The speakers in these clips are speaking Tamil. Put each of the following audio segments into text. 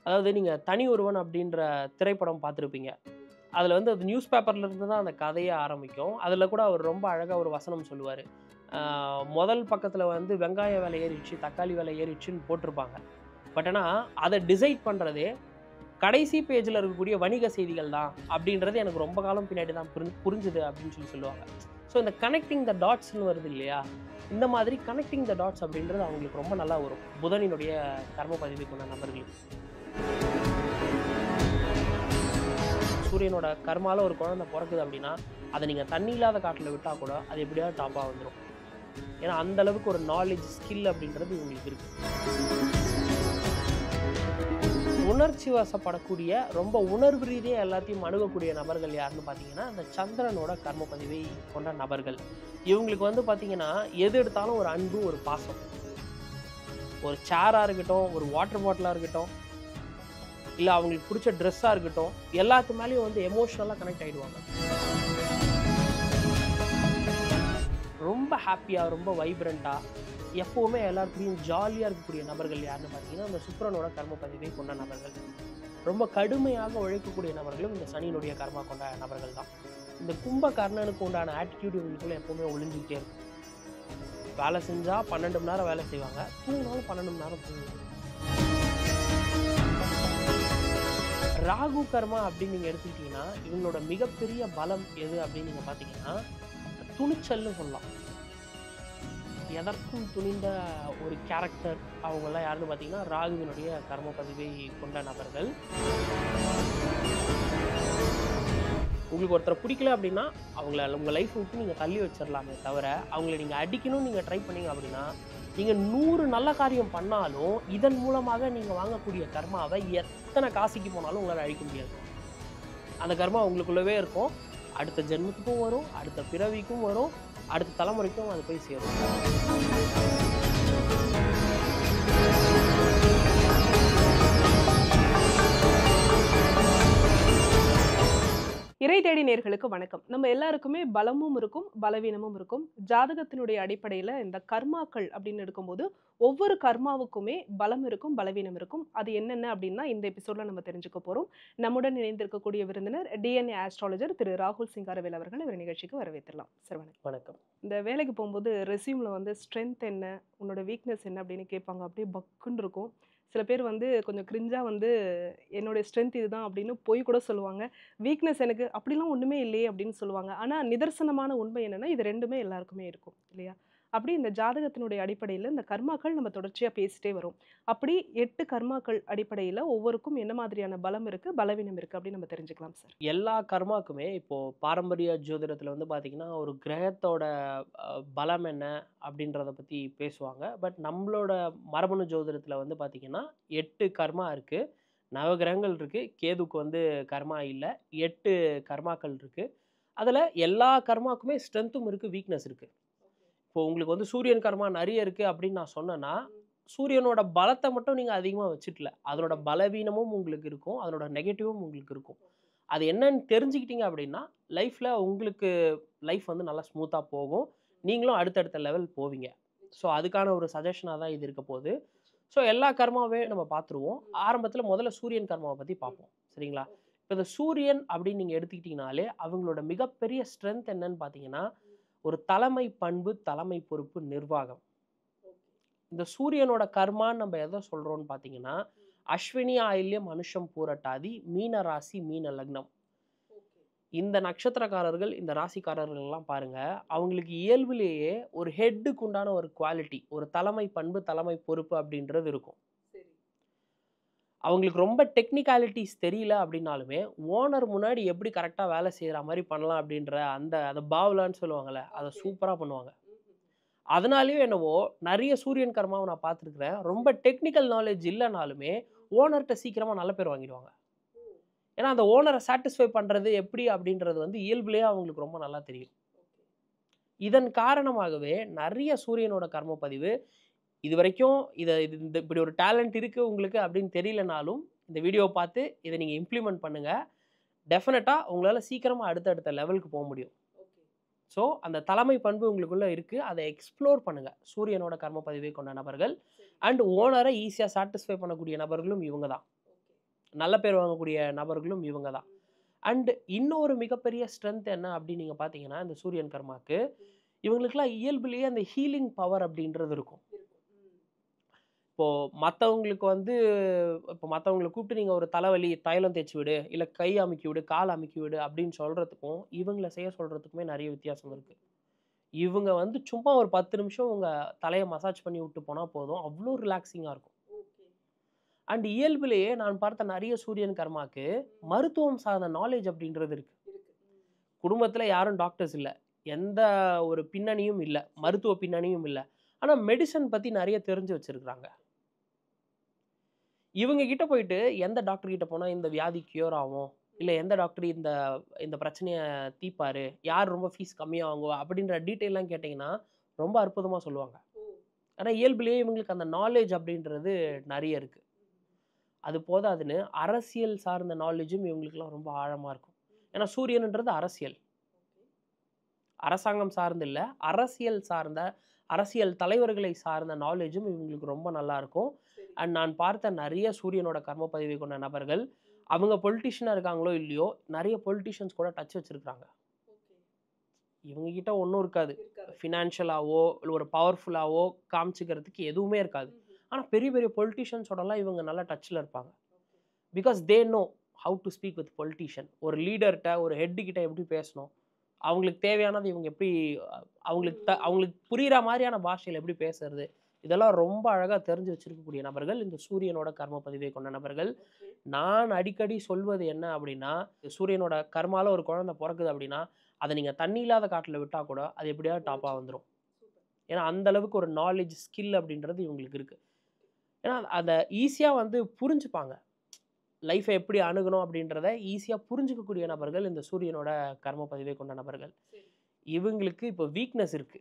அதாவது நீங்க தனி ஒருவன் அப்படின்ற திரைப்படம் பார்த்துருப்பீங்க. அதுல வந்து அது நியூஸ் பேப்பர்ல இருந்து தான் அந்த கதையே ஆரம்பிக்கும். அதுல கூட அவர் ரொம்ப அழகா ஒரு வசனம் சொல்லுவாரு. முதல் பக்கத்துல வந்து வெங்காய விலை ஏறிடுச்சு, தக்காளி விலை ஏறிடுச்சுன்னு போட்டிருப்பாங்க. பட் ஆனா, அத டிசைட் பண்றதே கடைசி பேஜ்ல இருக்கக்கூடிய வணிக செய்திகள் தான் அப்படின்றது எனக்கு ரொம்ப காலம் பின்னாடி தான் புரிஞ்சுது அப்படின்னு சொல்லுவாங்க. ஸோ இந்த கனெக்டிங் த டாட்ஸ்ன்னு வருது இல்லையா? இந்த மாதிரி கனெக்டிங் த டாட்ஸ் அப்படின்றது அவங்களுக்கு ரொம்ப நல்லா வரும். புதனினுடைய கர்ம பதிவை கொண்ட நபர்களுக்கு. சூரியனோட கர்மால ஒரு குழந்தை பொறக்குது அப்படின்னா, அத நீங்க தண்ணி இல்லாத காட்டுல விட்டா கூட, அது எப்படியாவது டாப்பா வந்துரும். ஏன்னா, அந்த அளவுக்கு ஒரு நாலேட்ஜ், ஸ்கில் அப்படின்றது இவங்களுக்கு இருக்கு. உணர்ச்சி வசப்படக்கூடிய, ரொம்ப உணர்வு ரீதியா எல்லாத்தையும் அணுகக்கூடிய நபர்கள் யாருன்னு பார்த்தீங்கன்னா, அந்த சந்திரனோட கர்ம பதிவை கொண்ட நபர்கள். இவங்களுக்கு வந்து பார்த்தீங்கன்னா, எது எடுத்தாலும் ஒரு அன்பு, ஒரு பாசம். ஒரு சேரா இருக்கட்டும், ஒரு வாட்டர் பாட்டிலா இருக்கட்டும், இல்ல அவங்களுக்கு புடிச்ச ட்ரெஸ்ஸா இருக்கட்டும், எல்லாத்து மேலயும் வந்து எமோஷனலா கனெக்ட் ஆயிடுவாங்க. ரொம்ப ஹேப்பியா, ரொம்ப வைப்ரன்ட்டா, எப்பவுமே எல்லார் கூடயும் ஜாலியா இருக்கக்கூடிய நபர்கள் யாருன்னு பார்த்தீங்கன்னா, அந்த சுக்கிரனோட கர்ம பதிவை கொண்ட நபர்கள். ரொம்ப கடுமையாக உழைக்கக்கூடிய நபர்களும் இந்த சனியினுடைய கர்மா கொண்ட நபர்கள் தான். இந்த கும்பகர்ணனுக்கு உண்டான ஆட்டிட்யூட் இவங்களுக்குள்ள எப்பவுமே ஒளிஞ்சுக்கிட்டே இருக்கும். வேலை செஞ்சா 12 மணி நேரம் வேலை செய்வாங்க. தூங்கினாலும் 12 மணி நேரம் தூங்குவாங்க. ராகு கர்மா அப்படின்னு நீங்க எடுத்துக்கிட்டீங்கன்னா, இவங்களோட மிகப்பெரிய பலம் எது அப்படின்னு நீங்க பார்த்தீங்கன்னா, துணிச்சல்னு சொல்லலாம். எதற்கும் துணிந்த ஒரு கேரக்டர் அவங்கலாம் யாருன்னு பார்த்தீங்கன்னா, ராகுவினுடைய கர்ம பதிவை கொண்ட நபர்கள். உங்களுக்கு ஒருத்தர பிடிக்கல அப்படின்னா, அவங்கள உங்க லைஃப் விட்டு நீங்க தள்ளி வச்சிரலாமே தவிர, அவங்கள நீங்க அடிக்கணும்னு நீங்க ட்ரை பண்ணீங்க அப்படின்னா, நீங்க 100 நல்ல காரியம் பண்ணாலும், இதன் மூலமாக நீங்க வாங்கக்கூடிய கர்மாவ எத்தன காசிக்கு போனாலும் உங்களால அழிக்க முடியாது. அந்த கர்மா உங்களுக்குள்ளவே இருக்கும். அடுத்த ஜென்மத்துக்கும் வரும், அடுத்த பிறவிக்கும் வரும், அடுத்த தலைமுறைக்கும் அது போய் சேரும். இறை தேடி நேர்களுக்கு வணக்கம். நம்ம எல்லாருக்குமே பலமும் இருக்கும், பலவீனமும் இருக்கும். ஜாதகத்தினுடைய அடிப்படையில இந்த கர்மாக்கள் அப்படின்னு எடுக்கும்போது, ஒவ்வொரு கர்மாவுக்குமே பலம் இருக்கும், பலவீனம் இருக்கும். அது என்னென்ன அப்படின்னா இந்த எபிசோட்ல நம்ம தெரிஞ்சுக்க போறோம். நம்முடன் இணைந்திருக்கக்கூடிய விருந்தினர் டிஎன்ஏ ஆஸ்ட்ராலஜர் திரு ராகுல் சிங்காரவேல் அவர்கள் இவர் நிகழ்ச்சிக்கு வரவேற்றலாம். சார் வணக்கம். வணக்கம். இந்த வேலைக்கு போகும்போது ரெஸ்யூம்ல வந்து ஸ்ட்ரென்த் என்ன, உன்னோட வீக்னஸ் என்ன அப்படின்னு கேட்பாங்க. அப்படியே பக்குன்னு இருக்கும். சில பேர் வந்து கொஞ்சம் கிரிஞ்சா வந்து என்னுடைய ஸ்ட்ரென்த் இதுதான் அப்படின்னு பொய் கூட சொல்லுவாங்க. வீக்னஸ் எனக்கு அப்படிலாம் ஒண்ணுமே இல்லையே அப்படின்னு சொல்லுவாங்க. ஆனா நிதர்சனமான உண்மை என்னன்னா, இது 2மே எல்லாருக்குமே இருக்கும் இல்லையா? அப்படி இந்த ஜாதகத்தினுடைய அடிப்படையில இந்த கர்மாக்கள் நம்ம தொடர்ச்சியா பேசிட்டே வரோம். அப்படி 8 கர்மாக்கள் அடிப்படையில ஒவ்வொருக்கும் என்ன மாதிரியான பலம் இருக்கு, பலவீனம் இருக்கு அப்படின்னு நம்ம தெரிஞ்சுக்கலாம் சார். எல்லா கர்மாக்குமே இப்போ பாரம்பரிய ஜோதிடத்துல வந்து பார்த்தீங்கன்னா, ஒரு கிரகத்தோட பலம் என்ன அப்படின்றத பத்தி பேசுவாங்க. பட் நம்மளோட மரபணு ஜோதிடத்துல வந்து பார்த்தீங்கன்னா, 8 கர்மா இருக்கு. நவகிரகங்கள் இருக்கு. கேதுவுக்கு வந்து கர்மா இல்ல. 8 கர்மாக்கள் இருக்கு. அதுல எல்லா கர்மாக்குமே ஸ்ட்ரென்த்தும் இருக்கு, வீக்னஸ் இருக்கு. இப்போ உங்களுக்கு வந்து சூரியன் கர்மா நெறைய இருக்கு அப்படின்னு நான் சொன்னேன்னா, சூரியனோட பலத்த மட்டும் நீங்க அதிகமா வச்சுக்கல. அதனோட பலவீனமும் உங்களுக்கு இருக்கும். அதனோட நெகட்டிவும் உங்களுக்கு இருக்கும். அது என்னன்னு தெரிஞ்சுக்கிட்டீங்க அப்படின்னா, உங்களுக்கு லைஃப் வந்து நல்லா ஸ்மூத்தா போகும். நீங்களும் அடுத்தடுத்த லெவல் போவீங்க. ஸோ அதுக்கான ஒரு சஜஷனா தான் இது இருக்க போது. ஸோ எல்லா கர்மாவையும் நம்ம பார்த்துருவோம். ஆரம்பத்தில முதல்ல சூரியன் கர்மாவ பத்தி பார்ப்போம். சரிங்களா? இப்ப இந்த சூரியன் அப்படின்னு நீங்க எடுத்துக்கிட்டீங்கனாலே, அவங்களோட மிகப்பெரிய ஸ்ட்ரென்த் என்னன்னு பார்த்தீங்கன்னா, ஒரு தலைமை பண்பு, தலைமை பொறுப்பு, நிர்வாகம். இந்த சூரியனோட கர்மான்னு நம்ம எத சொல்றோம்ன்னு பார்த்தீங்கன்னா, அஸ்வினி, ஆயில்யம், அனுஷம், பூரட்டாதி, மீன ராசி, மீன லக்னம். இந்த நட்சத்திரக்காரர்கள், இந்த ராசிக்காரர்கள்லாம் பாருங்க, அவங்களுக்கு இயல்பிலேயே ஒரு ஹெட்டுக்கு உண்டான ஒரு குவாலிட்டி, ஒரு தலைமை பண்பு, தலைமை பொறுப்பு அப்படின்றது இருக்கும். அவங்களுக்கு ரொம்ப டெக்னிக்காலிட்டீஸ் தெரியல அப்படின்னாலுமே, ஓனர் முன்னாடி எப்படி கரெக்ட்டா வேலை செய்ற மாரி பண்ணலாம் அப்படின்ற அந்த பாவலான்னு சொல்லுவாங்கல்ல, அத சூப்பரா பண்ணுவாங்க. அதனாலயோ என்னவோ, நெறைய சூரியன் கர்மாவ நான் பார்த்துருக்கிறேன். ரொம்ப டெக்னிக்கல் நாலேட்ஜ் இல்லனாலுமே, ஓனர்ட்ட சீக்கிரமா நல்ல பேர் வாங்கிடுவாங்க. ஏன்னா, அந்த ஓனர சாட்டிஸ்ஃபை பண்றது எப்படி அப்படின்றது வந்து இயல்பிலேயே அவங்களுக்கு ரொம்ப நல்லா தெரியும். இதன் காரணமாகவே நெறைய சூரியனோட கர்ம பதிவு இதுவரைக்கும் இப்படி ஒரு டேலண்ட் இருக்கு உங்களுக்கு அப்படின்னு தெரியலனாலும், இந்த வீடியோவ பார்த்து இத நீங்க இம்ப்ளிமெண்ட் பண்ணுங்க. டெஃபினட்டா உங்களால சீக்கிரமா அடுத்த லெவலுக்கு முடியும். ஸோ, அந்த தலைமை பண்பு உங்களுக்குள்ள இருக்கு. அத எக்ஸ்ப்ளோர் பண்ணுங்க. சூரியனோட கர்ம பதிவை கொண்ட நபர்கள் அண்ட் ஓனர ஈஸியா சாட்டிஸ்ஃபை பண்ணக்கூடிய நபர்களும் இவங்க தான். நல்ல பேர் வாங்கக்கூடிய நபர்களும் இவங்க தான். அண்ட் இன்னொரு மிகப்பெரிய ஸ்ட்ரென்த் என்ன அப்படின்னு நீங்க பார்த்தீங்கன்னா, இந்த சூரியன் கர்மாக்கு, இவங்களுக்கெல்லாம் இயல்புலயே அந்த ஹீலிங் பவர் அப்படின்றது இருக்கும். இப்போ மத்தவங்களுக்கு வந்து இப்போ மத்தவங்கள கூப்பிட்டு நீங்க ஒரு தலைவலி, தைலம் தேய்ச்சு விடு, இல்ல கை அமுக்கி விடு, கால் அமுக்கி விடு அப்படின்னு சொல்றதுக்கும், இவங்கள செய்ய சொல்றதுக்குமே நெறைய வித்தியாசம் இருக்கு. இவங்க வந்து சும்மா ஒரு 10 நிமிஷம் உங்க தலைய மசாஜ் பண்ணி விட்டு போனா போதும். அவ்ளோ ரிலாக்ஸிங்கா இருக்கும். அண்ட் இயல்பிலேயே நான் பார்த்த நெறைய சூரியன் கர்மாக்கு மருத்துவம் சார்ந்த நாலேட்ஜ் அப்படின்றது இருக்கு. குடும்பத்துல யாரும் டாக்டர்ஸ் இல்ல. எந்த ஒரு பின்னணியும் இல்ல. மருத்துவ பின்னணியும் இல்ல. ஆனா மெடிசின் பத்தி நெறைய தெரிஞ்சு வச்சிருக்காங்க. இவங்க கிட்ட போயிட்டு எந்த டாக்டர் கிட்ட போனா இந்த வியாதி கியூர் ஆகும்? இல்ல எந்த டாக்டர் இந்த இந்த பிரச்சனைய தீர்ப்பாரு? யார் ரொம்ப ஃபீஸ் கம்மியா வாங்குவா? அப்படின்ற டீட்டெயில்லாம் கேட்டீங்கன்னா, ரொம்ப அற்புதமா சொல்லுவாங்க. ஆனா இயல்பிலேயே இவங்களுக்கு அந்த நாலேட்ஜ் அப்படின்றது நெறைய இருக்கு. அது போதாதுன்னு அரசியல் சார்ந்த நாலேட்ஜும் இவங்களுக்கெல்லாம் ரொம்ப ஆழமா இருக்கும். ஏன்னா சூரியன்ன்றது அரசியல். அரசாங்கம் சார்ந்து இல்ல. அரசியல் சார்ந்த அரசியல் தலைவர்களை சார்ந்த நாலேட்ஜும் இவங்களுக்கு ரொம்ப நல்லா இருக்கும். அண்ட் நான் பார்த்த நெறைய சூரியனோட கர்ம பதிவை கொண்ட நபர்கள், அவங்க பொலிட்டிஷியனா இருக்காங்களோ இல்லையோ, நெறைய பொலிட்டிஷியன்ஸ் கூட டச் வச்சிருக்காங்க. இவங்க கிட்ட ஒண்ணும் இருக்காது. ஃபினான்ஷியலாவோ, இல்ல ஒரு பவர்ஃபுல்லாவோ காமிச்சுக்கிறதுக்கு எதுவுமே இருக்காது. ஆனா பெரிய பெரிய பொலிட்டிஷியன்ஸோடலாம் இவங்க நல்லா டச்ல இருப்பாங்க. Because they know how to speak with politician. ஒரு லீடர்ட்ட, ஒரு ஹெட் கிட்ட எப்படி பேசணும்? அவங்களுக்கு தேவையானது இவங்க எப்படி அவங்களுக்கு புரியிற மாரியான பாஷையில எப்படி பேசுறது? இதெல்லாம் ரொம்ப அழகா தெரிஞ்சு வச்சிருக்கக்கூடிய நபர்கள், இந்த சூரியனோட கர்ம பதிவை கொண்ட நபர்கள். நான் அடிக்கடி சொல்வது என்ன அப்படின்னா, சூரியனோட கர்மால ஒரு குழந்தை பொறக்குது அப்படின்னா, அத நீங்க தண்ணி இல்லாத காட்டுல விட்டா கூட, அது எப்படியாவது டாப்பா வந்துரும். ஏன்னா, அந்த அளவுக்கு ஒரு நாலேட்ஜ், ஸ்கில் அப்படின்றது இவங்களுக்கு இருக்கு. ஏன்னா, அத ஈஸியா வந்து புரிஞ்சுப்பாங்க. லைஃப எப்படி அணுகணும் அப்படின்றத ஈஸியா புரிஞ்சுக்கக்கூடிய நபர்கள் இந்த சூரியனோட கர்ம பதிவை கொண்ட நபர்கள். இவங்களுக்கு இப்போ வீக்னஸ் இருக்கு.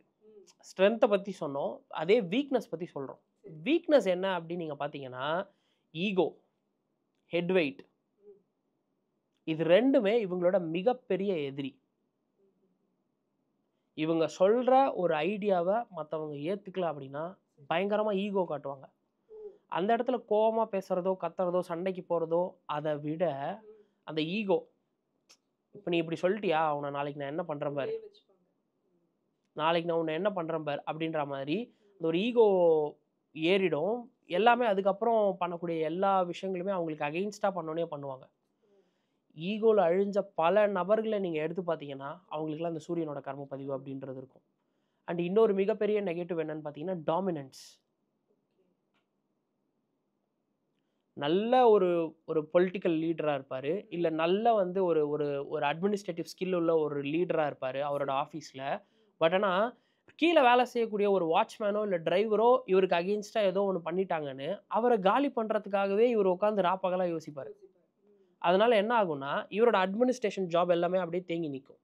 ஸ்ட்ரென்த்த பத்தி சொன்னோம். அதே வீக்னஸ் பத்தி சொல்றோம். வீக்னஸ் என்ன அப்படின்னு நீங்க பார்த்தீங்கன்னா, ஈகோ, ஹெட் வெயிட் இது 2மே இவங்களோட மிகப்பெரிய எதிரி. இவங்க சொல்ற ஒரு ஐடியாவ மத்தவங்க ஏத்துக்கல அப்படின்னா, பயங்கரமா ஈகோ காட்டுவாங்க. அந்த இடத்துல கோவமா பேசுறதோ, கத்துறதோ, சண்டைக்கு போறதோ, அத விட அந்த ஈகோ, இப்ப நீ இப்படி சொல்ட்டியா? உன்ன நாளைக்கு நான் என்ன பண்றேன் பாரு. நாளைக்கு நான் உன்ன என்ன பண்றேன் பார் அப்படின்ற மாதிரி இந்த ஒரு ஈகோ ஏறிடும். எல்லாமே அதுக்கப்புறம் பண்ணக்கூடிய எல்லா விஷயங்களுமே அவங்களுக்கு அகைன்ஸ்டா பண்ணோனே பண்ணுவாங்க. ஈகோல அழிஞ்ச பல நபர்கள நீங்க எடுத்து பார்த்தீங்கன்னா, அவங்களுக்கெல்லாம் இந்த சூரியனோட கர்ம பதிவு அப்படின்றது இருக்கும். அண்ட் இன்னொரு மிகப்பெரிய நெகட்டிவ் என்னன்னு பார்த்தீங்கன்னா, டாமினன்ஸ். நல்ல ஒரு ஒரு பொலிட்டிக்கல் லீடரா இருப்பாரு. இல்ல நல்ல வந்து ஒரு ஒரு ஒரு அட்மினிஸ்ட்ரேட்டிவ் ஸ்கில் உள்ள ஒரு லீடரா இருப்பாரு அவரோட ஆஃபீஸ்ல. பட் ஆனா, கீழ வேலை செய்யக்கூடிய ஒரு வாட்ச்மேனோ, இல்ல டிரைவரோ இவருக்கு அகைன்ஸ்டா ஏதோ ஒண்ணு பண்ணிட்டாங்கன்னு, அவர காலி பண்றதுக்காகவே இவரு உட்கார்ந்து ராப்பகலா யோசிப்பாரு. அதனால என்ன ஆகும்னா, இவரோட அட்மினிஸ்ட்ரேஷன் ஜாப் எல்லாமே அப்படியே தேங்கி நிக்கும்.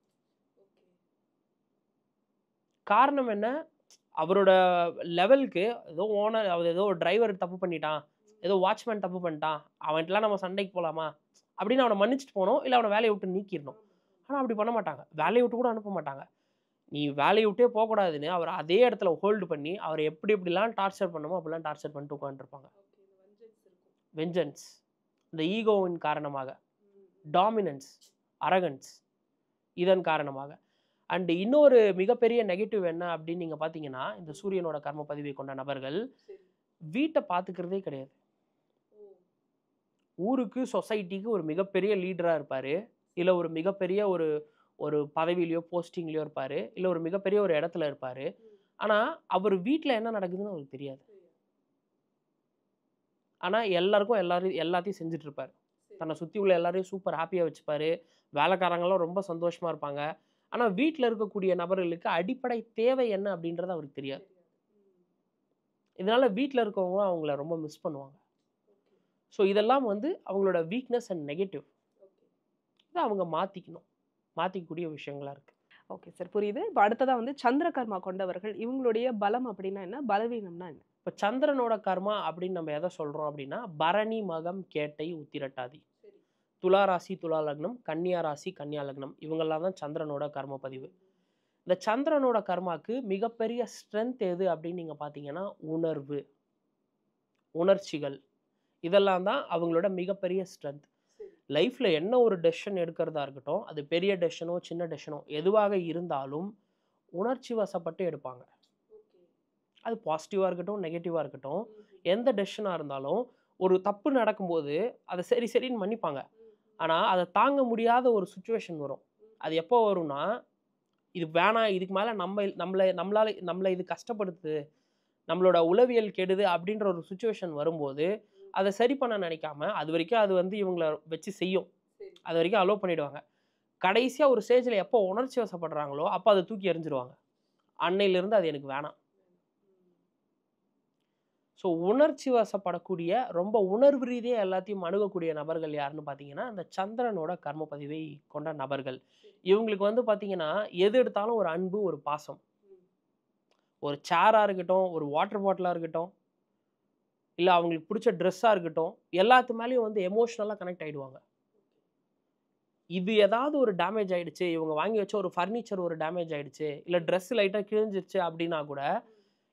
காரணம் என்ன? அவரோட லெவலுக்கு ஏதோ ஓனர் அவர் ஏதோ டிரைவர் தப்பு பண்ணிட்டான். ஏதோ வாட்ச்மேன் தப்பு பண்ணிட்டான். அவன்ட்டலாம் நம்ம சண்டைக்கு போலாமா? அப்படின்னு அவன மன்னிச்சுட்டு போணும். இல்ல அவன வேலைய விட்டு நீக்கிரணும். ஆனா அப்படி பண்ண மாட்டாங்க. வேலைய விட்டு கூட அனுப்ப மாட்டாங்க. நீ வேலைய விட்டே போக்கூடாதுன்னு அவர அதே இடத்துல ஹோல்டு பண்ணி, அவர எப்படி எப்படிலாம் டார்ச்சர் பண்ணணுமோ அப்படிலாம் டார்ச்சர் பண்ணிட்டு உட்கார்ந்துருப்பாங்க. வெஞ்சன்ஸ். இந்த ஈகோவின் காரணமாக. டாமினன்ஸ், அரகன்ஸ் இதன் காரணமாக. அண்ட் இன்னொரு மிகப்பெரிய நெகட்டிவ் என்ன அப்படின்னு நீங்க பார்த்தீங்கன்னா, இந்த சூரியனோட கர்ம பதிவை கொண்ட நபர்கள் வீட்ட பார்த்துக்கிறதே கிடையாது. ஊருக்கு, சொசைட்டிக்கு ஒரு மிகப்பெரிய லீடரா இருப்பாரு. இல்ல ஒரு மிகப்பெரிய ஒரு ஒரு பதவியிலயோ, போஸ்டிங்லயோ இருப்பாரு. இல்ல ஒரு மிகப்பெரிய ஒரு இடத்துல இருப்பாரு. ஆனா, அவரு வீட்ல என்ன நடக்குதுன்னு அவருக்கு தெரியாது. ஆனா, எல்லாருக்கும் எல்லாத்தையும் செஞ்சுட்டு இருப்பாரு. தன்னை சுத்தி உள்ள எல்லாரையும் சூப்பர் ஹேப்பியா வச்சுப்பாரு. வேலைக்காரங்கலாம் ரொம்ப சந்தோஷமா இருப்பாங்க. ஆனா, வீட்ல இருக்கக்கூடிய நபர்களுக்கு அடிப்படை தேவை என்ன அப்படின்றது அவருக்கு தெரியாது. இதனால வீட்ல இருக்கவங்க அவங்கள ரொம்ப மிஸ் பண்ணுவாங்க. ஸோ இதெல்லாம் வந்து அவங்களோட வீக்னஸ் அண்ட் நெகட்டிவ். இத அவங்க மாத்திக்கணும். மாத்திக்கக்கூடிய விஷயங்களா இருக்கு. ஓகே சார், புரியுது. இப்ப அடுத்ததா வந்து சந்திர கர்மா கொண்டவர்கள், இவங்களுடைய பலம் அப்படின்னா என்ன? பலவீனம்னா என்ன? இப்ப சந்திரனோட கர்மா அப்படின்னு நம்ம எத சொல்றோம் அப்படின்னா, பரணி, மகம், கேட்டை, உத்திரட்டாதி. துலா ராசி, துலா லக்னம், கன்னியா ராசி, கன்னியா லக்னம். இவங்கெல்லாம் தான் சந்திரனோட கர்ம பதிவு. இந்த சந்திரனோட கர்மாக்கு மிகப்பெரிய ஸ்ட்ரென்த் எது அப்படின்னு நீங்க பார்த்தீங்கன்னா, உணர்வு, உணர்ச்சிகள். இதெல்லாம் தான் அவங்களோட மிகப்பெரிய ஸ்ட்ரென்த். லைஃப்ல என்ன ஒரு டெசிஷன் எடுக்கிறதா இருக்கட்டும், அது பெரிய டெசிஷனோ சின்ன டெசிஷனோ எதுவாக இருந்தாலும் உணர்ச்சி வசப்பட்டு எடுப்பாங்க. அது பாசிட்டிவா இருக்கட்டும், நெகட்டிவா இருக்கட்டும், எந்த டெசிஷனா இருந்தாலும் ஒரு தப்பு நடக்கும்போது அதை சரி சரின்னு மன்னிப்பாங்க. ஆனா அதை தாங்க முடியாத ஒரு சுச்சுவேஷன் வரும். அது எப்போ வரும்னா, இது வேணாம், இதுக்கு மேல நம்மள இது கஷ்டப்படுத்துது, நம்மளோட உளவியல் கெடுது அப்படின்ற ஒரு சுச்சுவேஷன் வரும்போது, அதை சரி பண்ண நினைக்காம அது வரைக்கும் அது வந்து இவங்கள வச்சு செய்யும். அது வரைக்கும் அலோவ் பண்ணிடுவாங்க. கடைசியா ஒரு ஸ்டேஜ்ல எப்போ உணர்ச்சி வசப்படுறாங்களோ அப்போ அதை தூக்கி எறிஞ்சிருவாங்க. அன்னையிலிருந்து அது எனக்கு வேணாம். ஸோ உணர்ச்சி வசப்படக்கூடிய, ரொம்ப உணர்வு ரீதியா எல்லாத்தையும் அணுகக்கூடிய நபர்கள் யாருன்னு பார்த்தீங்கன்னா, அந்த சந்திரனோட கர்ம பதிவை கொண்ட நபர்கள். இவங்களுக்கு வந்து பார்த்தீங்கன்னா, எது எடுத்தாலும் ஒரு அன்பு, ஒரு பாசம். ஒரு சேரா இருக்கட்டும், ஒரு வாட்டர் பாட்டிலா இருக்கட்டும், இல்ல அவங்களுக்கு புடிச்ச ட்ரெஸ்ஸா இருக்கட்டும், எல்லாத்து மேலயும் வந்து எமோஷனலா கனெக்ட் ஆயிடுவாங்க. இது ஏதாவது ஒரு டேமேஜ் ஆயிடுச்சு, இவங்க வாங்கி வச்ச ஒரு ஃபர்னிச்சர் ஒரு டேமேஜ் ஆயிடுச்சு, இல்ல ட்ரெஸ் லைட்டா கிழிஞ்சிருச்சு அப்படின்னா கூட,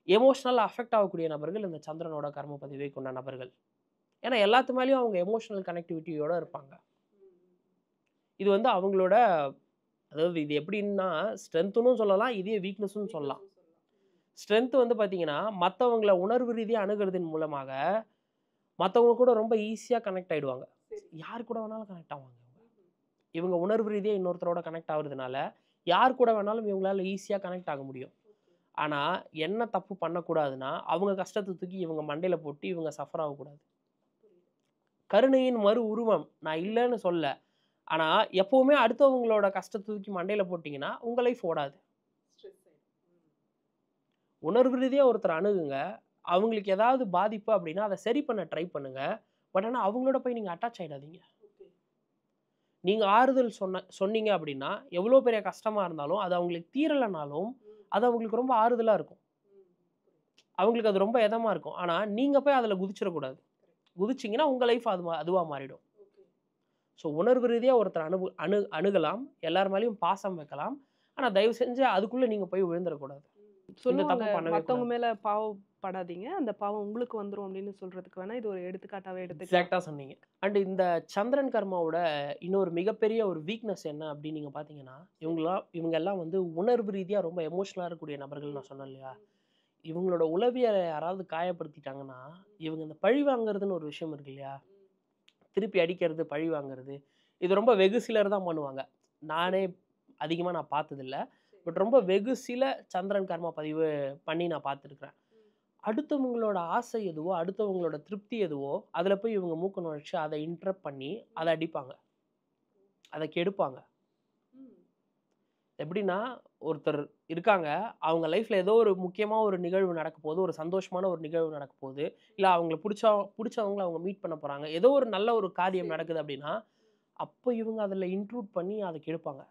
எமோஷனலா அஃபெக்ட் ஆகக்கூடிய நபர்கள் இந்த சந்திரனோட கர்ம பதிவை கொண்ட நபர்கள். ஏன்னா எல்லாத்து மேலயும் அவங்க எமோஷனல் கனெக்டிவிட்டியோட இருப்பாங்க. இது வந்து அவங்களோட, அதாவது இது எப்படின்னா ஸ்ட்ரென்த்துன்னும் சொல்லலாம், இதே வீக்னஸ்ன்னு சொல்லலாம். ஸ்ட்ரென்த் வந்து பார்த்தீங்கன்னா, மத்தவங்கள உணர்வு ரீதியா அணுகுறதன் மூலமாக, மத்தவங்க கூட ரொம்ப ஈஸியா கனெக்ட் ஆயிடுவாங்க. யார் கூட வேணாலும் கனெக்ட் ஆவாங்க. இவங்க உணர்வு ரீதியா இன்னொருத்தரோட கனெக்ட் ஆகுறதுனால, யார் கூட வேணாலும் இவங்களால ஈஸியா கனெக்ட் ஆக முடியும். ஆனா, என்ன தப்பு பண்ணக்கூடாதுன்னா, அவங்க கஷ்டத்த தூக்கி இவங்க மண்டையில போட்டு இவங்க சஃபர் ஆகக்கூடாது. கருணையின் மறு உருவம். நான் இல்லன்னு சொல்லல. ஆனா, எப்பவுமே அடுத்தவங்களோட கஷ்டத்த தூக்கி மண்டையில போட்டீங்கன்னா, உங்க லைஃப் ஓடாது. உணர்வு ரீதியா ஒருத்தர அணுகுங்க. அவங்களுக்கு ஏதாவது பாதிப்பு அப்படின்னா, அத சரி பண்ண ட்ரை பண்ணுங்க. பட் ஆனா, அவங்களோட போய் நீங்க அட்டாச் ஆயிடாதீங்க. நீங்க ஆறுதல் சொன்னீங்க அப்படின்னா, எவ்வளோ பெரிய கஷ்டமா இருந்தாலும், அது அவங்களுக்கு தீரலனாலும், அது அவங்களுக்கு ரொம்ப ஆறுதலா இருக்கும். அவங்களுக்கு அது ரொம்ப எதமா இருக்கும். ஆனா, நீங்க போய் அதுல குதிச்சிடக்கூடாது. குதிச்சீங்கன்னா, உங்க லைஃப் அதுவா மாறிடும். ஸோ உணர்வு ரீதியா ஒருத்தர அணுகலாம். எல்லார் மேலயும் பாசம் வைக்கலாம். ஆனா, தயவு செஞ்சு அதுக்குள்ள நீங்க போய் விழுந்துறக்கூடாது. இந்த சொல்லுவாங்க, தப்பு பண்ணவே மத்தவங்க கூடாது. மேல பாவப்படாதீங்க. அந்த பாவம் உங்களுக்கு வந்துரும் அப்படின்னு சொல்றதுக்கு வேணா இது ஒரு எடுத்துக்காட்டாவே எடுத்துக்கலாம். எக்ஸாக்ட்டா சொன்னீங்க. அண்ட் இந்த சந்திரன் கர்மாவோட இன்னொரு மிகப்பெரிய ஒரு வீக்னஸ் என்ன அப்படின்னு நீங்க பார்த்தீங்கன்னா, இவங்க எல்லாம் வந்து உணர்வு ரீதியா ரொம்ப எமோஷனலா இருக்கக்கூடிய நபர்கள் நான் சொன்னேன் இல்லையா? இவங்களோட உளவியல யாராவது காயப்படுத்திட்டாங்கன்னா, இவங்க இந்த பழி வாங்குறதுன்னு ஒரு விஷயம் இருக்கு இல்லையா? திருப்பி அடிக்கிறது, பழி வாங்குறது. இது ரொம்ப வெகு சிலர் தான் பண்ணுவாங்க. நானே அதிகமா நான் பார்த்ததில்ல. பட் ரொம்ப வெகு சில சந்திரன் கர்மா பதிவு பண்ணி நான் பார்த்துருக்கிறேன். அடுத்தவங்களோட ஆசை எதுவோ, அடுத்தவங்களோட திருப்தி எதுவோ, அதில போய் இவங்க மூக்க நுழைச்சு அத இன்டரப்ட் பண்ணி, அத அடிப்பாங்க. அத கெடுப்பாங்க. எப்படின்னா, ஒருத்தர் இருக்காங்க. அவங்க லைஃப்ல ஏதோ ஒரு முக்கியமா ஒரு நிகழ்வு நடக்கப்போகுது. ஒரு சந்தோஷமான ஒரு நிகழ்வு நடக்கப்போகுது. இல்ல அவங்களுக்கு புடிச்சவங்கள அவங்க மீட் பண்ண போறாங்க. ஏதோ ஒரு நல்ல ஒரு காரியம் நடக்குது அப்படின்னா, அப்போ இவங்க அதில இன்ட்ரூட் பண்ணி அத கெடுப்பாங்க.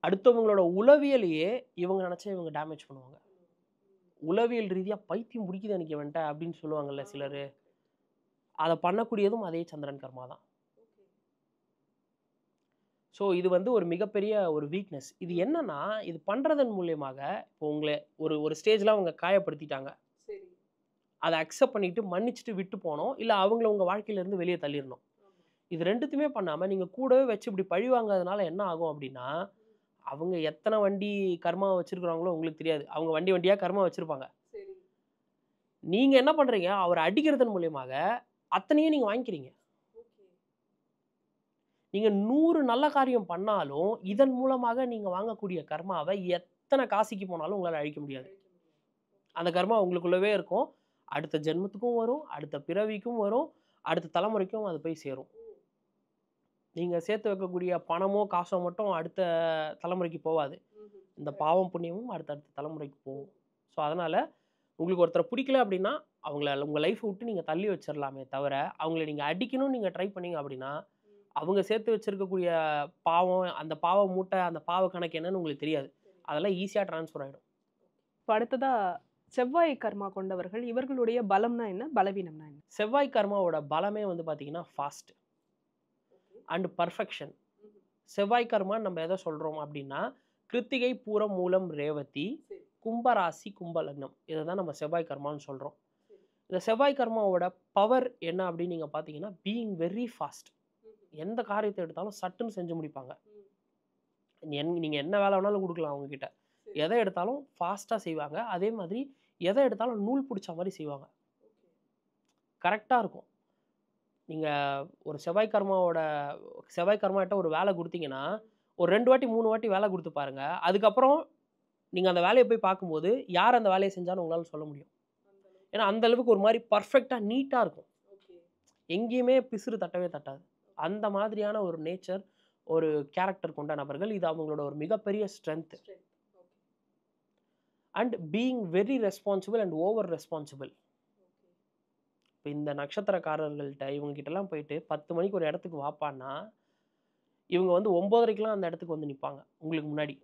அடுத்தவங்களோட உளவியலையே இவங்க நெனச்சா இவங்க டேமேஜ் பண்ணுவாங்க. உளவியல் ரீதியா பைத்தியம் பிடிக்குது எனக்கு இவன்ட்ட அப்படின்னு சொல்லுவாங்கல்ல சிலரு. அத பண்ணக்கூடியதும் அதே சந்திரன் கர்மா தான். ஸோ இது வந்து ஒரு மிகப்பெரிய ஒரு வீக்னஸ். இது என்னன்னா, இது பண்றதன் மூலியமாக இப்போ உங்கள ஒரு ஒரு ஸ்டேஜ்ல அவங்க காயப்படுத்திட்டாங்க. அத அக்செப்ட் பண்ணிட்டு மன்னிச்சுட்டு விட்டு போணும். இல்ல அவங்கள உங்க வாழ்க்கையில இருந்து வெளிய தள்ளிறணும். இது 2த்துமே பண்ணாம நீங்க கூடவே வச்சு இப்படி பழி வாங்குறதுனால என்ன ஆகும் அப்படின்னா, அவங்க எத்தன வண்டி கர்மா வச்சிருக்காங்களோ உங்களுக்கு தெரியாது. அவங்க வண்டி வண்டியா கர்மா வச்சிருப்பாங்க. நீங்க என்ன பண்றீங்க, அவர அடிக்கிறதன் மூலியமாக அத்தனையும் நீங்க வாங்கிக்கிறீங்க. நீங்க 100 நல்ல காரியம் பண்ணாலும், இதன் மூலமாக நீங்க வாங்கக்கூடிய கர்மாவ எத்தன காசிக்கு போனாலும் உங்களால அழிக்க முடியாது. அந்த கர்மா உங்களுக்குள்ளவே இருக்கும். அடுத்த ஜென்மத்துக்கும் வரும், அடுத்த பிறவிக்கும் வரும், அடுத்த தலைமுறைக்கும் அது போய் சேரும். நீங்க சேர்த்து வைக்கக்கூடிய பணமோ, காசோ மட்டும் அடுத்த தலைமுறைக்கு போவாது. இந்த பாவம், புண்ணியமும் அடுத்தடுத்த தலைமுறைக்கு போகும். ஸோ, அதனால உங்களுக்கு ஒருத்தர புடிக்கல அப்டின்னா, அவங்கள உங்க லைஃப்ப விட்டு நீங்க தள்ளி வச்சிரலாமே தவிர, அவங்கள நீங்க அடிக்கணும்னு நீங்க ட்ரை பண்ணீங்க அப்டின்னா, அவங்க சேர்த்து வச்சிருக்கக்கூடிய பாவம், அந்த பாவ மூட்டை, அந்த பாவ கணக்கு என்னன்னு உங்களுக்கு தெரியாது. அதெல்லாம் ஈஸியா ட்ரான்ஸ்ஃபர் ஆயிடும். இப்ப அடுத்ததா செவ்வாய் கர்மா கொண்டவர்கள், இவர்களுடைய பலம்னா என்ன? பலவீனம்னா என்ன? செவ்வாய் கர்மாவோட பலமே வந்து பார்த்தீங்கன்னா, ஃபாஸ்ட் அண்ட் பெர்ஃபெக்ஷன். செவ்வாய் கர்மான்னு நம்ம எத சொல்றோம் அப்டின்னா, கிருத்திகை, பூரம், மூலம், ரேவதி கும்பராசி கும்ப லக்னம் இதை தான் நம்ம செவ்வாய் கர்மான்னு சொல்கிறோம். இந்த செவ்வாய் கர்மாவோட பவர் என்ன அப்படின்னு நீங்கள் பார்த்தீங்கன்னா பீயிங் வெரி ஃபாஸ்ட். எந்த காரியத்தை எடுத்தாலும் சட்டுன்னு செஞ்சு முடிப்பாங்க. நீங்கள் என்ன வேலை வேணாலும் கொடுக்கலாம் அவங்கக்கிட்ட. எதை எடுத்தாலும் ஃபாஸ்ட்டாக செய்வாங்க. அதே மாதிரி எதை எடுத்தாலும் நூல் பிடிச்ச மாதிரி செய்வாங்க. கரெக்டாக இருக்கும். நீங்கள் ஒரு செவ்வாய் கர்மாட்ட ஒரு வேலை கொடுத்தீங்கன்னா ஒரு 2 வாட்டி 3 வாட்டி வேலை கொடுத்து பாருங்க. அதுக்கப்புறம் நீங்கள் அந்த வேலையை போய் பார்க்கும்போது யார் அந்த வேலையை செஞ்சாலும் உங்களால் சொல்ல முடியும். ஏன்னா அந்த அளவுக்கு ஒரு மாதிரி பர்ஃபெக்டாக நீட்டாக இருக்கும். எங்கேயுமே பிசுறு தட்டவே தட்டாது. அந்த மாதிரியான ஒரு நேச்சர், ஒரு கேரக்டர் கொண்ட நபர்கள். இது அவங்களோட ஒரு மிகப்பெரிய strength. And being very responsible and over responsible. இப்போ இந்த நட்சத்திரக்காரர்கள்ட்ட இவங்ககிட்டலாம் போயிட்டு 10 மணிக்கு ஒரு இடத்துக்கு வாப்பான்னா இவங்க வந்து 9:30க்கெலாம் அந்த இடத்துக்கு வந்து நிற்பாங்க உங்களுக்கு முன்னாடி.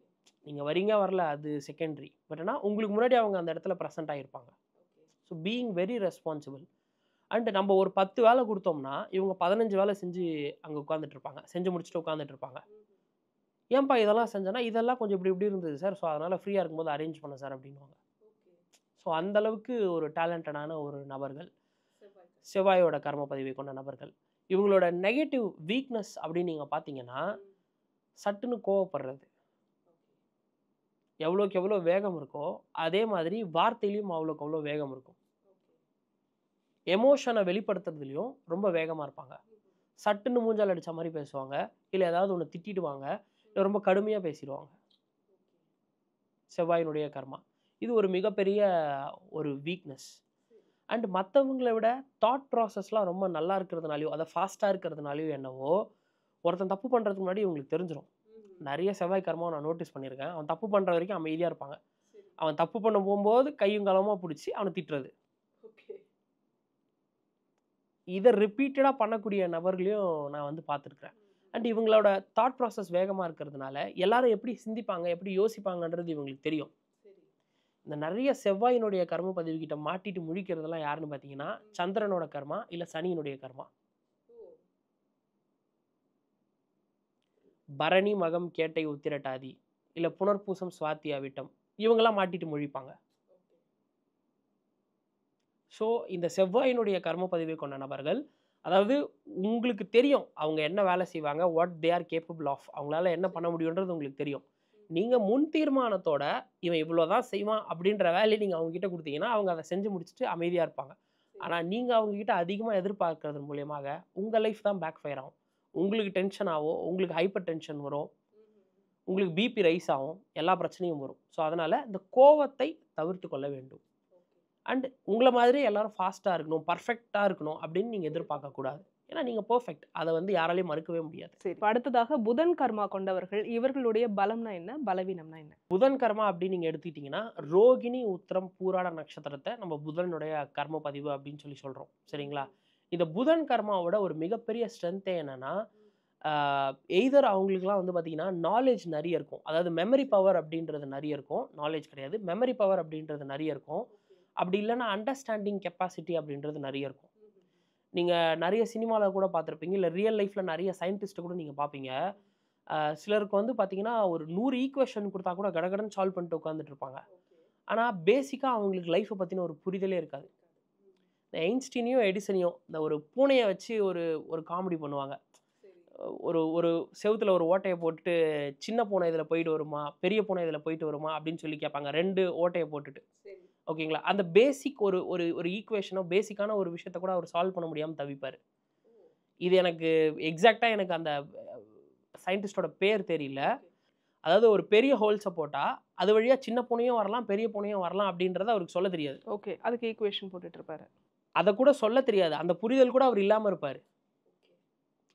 நீங்கள் வரீங்க வரல அது செகண்டரி. பட் ஆனால் உங்களுக்கு முன்னாடி அவங்க அந்த இடத்துல ப்ரெசென்ட் ஆகியிருப்பாங்க. So being very responsible. And நம்ம ஒரு 10 வேலை கொடுத்தோம்னா இவங்க 15 வேலை செஞ்சு அங்கே உட்காந்துட்டு இருப்பாங்க. செஞ்சு முடிச்சுட்டு உட்காந்துட்டு இருப்பாங்க. ஏன்பா இதெல்லாம் செஞ்சேன்னா இதெல்லாம் கொஞ்சம் இப்படி இப்படி இருந்தது சார், ஸோ அதனால் ஃப்ரீயாக இருக்கும்போது அரேஞ்ச் பண்ண சார் அப்படின்வாங்க. ஸோ அந்தளவுக்கு ஒரு டேலண்டடான ஒரு நபர்கள் செவ்வாயோட கர்ம பதிவை கொண்ட நபர்கள். இவங்களோட நெகட்டிவ் வீக்னஸ் அப்படின்னு நீங்கள் பார்த்தீங்கன்னா சட்டுன்னு கோவப்படுறது. எவ்வளோக்கு எவ்வளோ வேகம் இருக்கோ அதே மாதிரி வார்த்தையிலையும் அவ்வளோக்கு அவ்வளோ வேகம் இருக்கும். எமோஷனை வெளிப்படுத்துறதுலையும் ரொம்ப வேகமாக இருப்பாங்க. சட்டுன்னு மூஞ்சால் அடித்த மாதிரி பேசுவாங்க. இல்லை ஏதாவது ஒன்று திட்டிடுவாங்க. இல்லை ரொம்ப கடுமையாக பேசிடுவாங்க. செவ்வாயினுடைய கர்மா இது ஒரு மிகப்பெரிய ஒரு வீக்னஸ். அண்ட் மற்றவங்களை விட தாட் ப்ராசஸ்லாம் ரொம்ப நல்லா இருக்கிறதுனாலையோ அதை ஃபாஸ்ட்டாக இருக்கிறதுனாலையோ என்னவோ ஒருத்தன் தப்பு பண்ணுறதுக்கு முன்னாடி இவங்களுக்கு தெரிஞ்சிடும். நிறைய செவ்வாய் கர்மாவை நான் நோட்டீஸ் பண்ணியிருக்கேன். அவன் தப்பு பண்ணுற வரைக்கும் அமைதியாக இருப்பாங்க. அவன் தப்பு பண்ண போகும்போது கையும் களமாக பிடிச்சி அவனை திட்டுறது. இதை ரிப்பீட்டடாக பண்ணக்கூடிய நபர்களையும் நான் வந்து பார்த்துருக்குறேன். அண்ட் இவங்களோட தாட் ப்ராசஸ் வேகமாக இருக்கிறதுனால எல்லாரும் எப்படி சிந்திப்பாங்க, எப்படி யோசிப்பாங்கன்றது இவங்களுக்கு தெரியும். இந்த நிறைய செவ்வாயினுடைய கர்ம பதிவுகிட்ட மாட்டிட்டு முழிக்கிறதெல்லாம் யாருன்னு பார்த்தீங்கன்னா சந்திரனோட கர்மா இல்லை சனியினுடைய கர்மா. பரணி மகம் கேட்டை உத்திரட்டாதி இல்லை புனர்பூசம் சுவாத்தி அவிட்டம் இவங்கெல்லாம் மாட்டிட்டு முழிப்பாங்க. ஸோ இந்த செவ்வாயினுடைய கர்ம பதிவை கொண்ட நபர்கள், அதாவது உங்களுக்கு தெரியும் அவங்க என்ன வேலை செய்வாங்க, what they are capable of, அவங்களால என்ன பண்ண முடியுன்றது உங்களுக்கு தெரியும். நீங்கள் முன் தீர்மானத்தோட இவன் இவ்வளோதான் செய்வான் அப்படின்ற வேலையை நீங்கள் அவங்ககிட்ட கொடுத்தீங்கன்னா அவங்க அதை செஞ்சு முடிச்சுட்டு அமைதியாக இருப்பாங்க. ஆனால் நீங்கள் அவங்ககிட்ட அதிகமாக எதிர்பார்க்கறது மூலியமாக உங்கள் லைஃப் தான் பேக் ஃபயர் ஆகும். உங்களுக்கு டென்ஷன் ஆகும், உங்களுக்கு ஹைப்பர் டென்ஷன் வரும், உங்களுக்கு பிபி ரைஸ் ஆகும், எல்லா பிரச்சனையும் வரும். ஸோ அதனால் இந்த கோவத்தை தவிர்த்து கொள்ள வேண்டும். அண்ட் உங்களை மாதிரி எல்லாரும் ஃபாஸ்ட்டாக இருக்கணும், பர்ஃபெக்டாக இருக்கணும் அப்படின்னு நீங்கள் எதிர்பார்க்கக்கூடாது. ஏன்னா நீங்கள் பர்ஃபெக்ட். அதை வந்து யாராலையும் மறுக்கவே முடியாது. சரி, அடுத்ததாக புதன் கர்மா கொண்டவர்கள், இவர்களுடைய பலம்னா என்ன, பலவீனம்னா என்ன? புதன் கர்மா அப்படின்னு நீங்கள் எடுத்துக்கிட்டிங்கன்னா ரோகிணி உத்திரம் பூராட நட்சத்திரத்தை நம்ம புதனுடைய கர்ம பதிவு அப்படின்னு சொல்லி சொல்கிறோம். சரிங்களா? இந்த புதன் கர்மாவோட ஒரு மிகப்பெரிய ஸ்ட்ரென்த்தே என்னன்னா எய்தர் அவங்களுக்குலாம் வந்து பார்த்தீங்கன்னா நாலேஜ் நிறைய இருக்கும். அதாவது மெமரி பவர் அப்படின்றது நிறைய இருக்கும். நாலேஜ் கிடையாது, மெமரி பவர் அப்படின்றது நிறைய இருக்கும். அப்படி இல்லைன்னா அண்டர்ஸ்டாண்டிங் கெப்பாசிட்டி அப்படின்றது நிறைய இருக்கும். நீங்கள் நிறைய சினிமாவில் கூட பார்த்துருப்பீங்க, இல்லை ரியல் லைஃப்பில் நிறைய சயின்டிஸ்ட்டை கூட நீங்கள் பார்ப்பீங்க. சிலருக்கு வந்து பார்த்தீங்கன்னா ஒரு 100 ஈக்குவேஷன் கொடுத்தா கூட கடகடன்னு சால்வ் பண்ணிட்டு உட்காந்துட்டு இருப்பாங்க. ஆனால் பேசிக்காக அவங்களுக்கு லைஃப்பை பற்றின ஒரு புரிதலே இருக்காது. இந்த ஐன்ஸ்டீனையும் எடிசனையும் இந்த ஒரு பூனையை வச்சு ஒரு காமெடி பண்ணுவாங்க. ஒரு செவுத்துல ஒரு ஓட்டையை போட்டுட்டு சின்ன பூனை இதில் போயிட்டு வருமா, பெரிய பூனை இதில் போயிட்டு வருமா அப்படின்னு சொல்லி கேட்பாங்க. 2 ஓட்டையை போட்டுட்டு. ஓகேங்களா? அந்த பேசிக் ஒரு ஈக்குவேஷனோ பேசிக்கான ஒரு விஷயத்த கூட அவர் சால்வ் பண்ண முடியாமல் தவிப்பார். இது எனக்கு எக்ஸாக்டாக எனக்கு அந்த சயின்டிஸ்டோட பேர் தெரியல. அதாவது ஒரு பெரிய ஹோல்ஸை போட்டால் அது வழியாக சின்ன பூனையும் வரலாம், பெரிய பூனையும் வரலாம் அப்படின்றத அவருக்கு சொல்ல தெரியாது. ஓகே, அதுக்கு ஈக்குவேஷன் போட்டுட்டு இருப்பாரு. அதை கூட சொல்ல தெரியாது. அந்த புரிதல் கூட அவர் இல்லாமல் இருப்பார்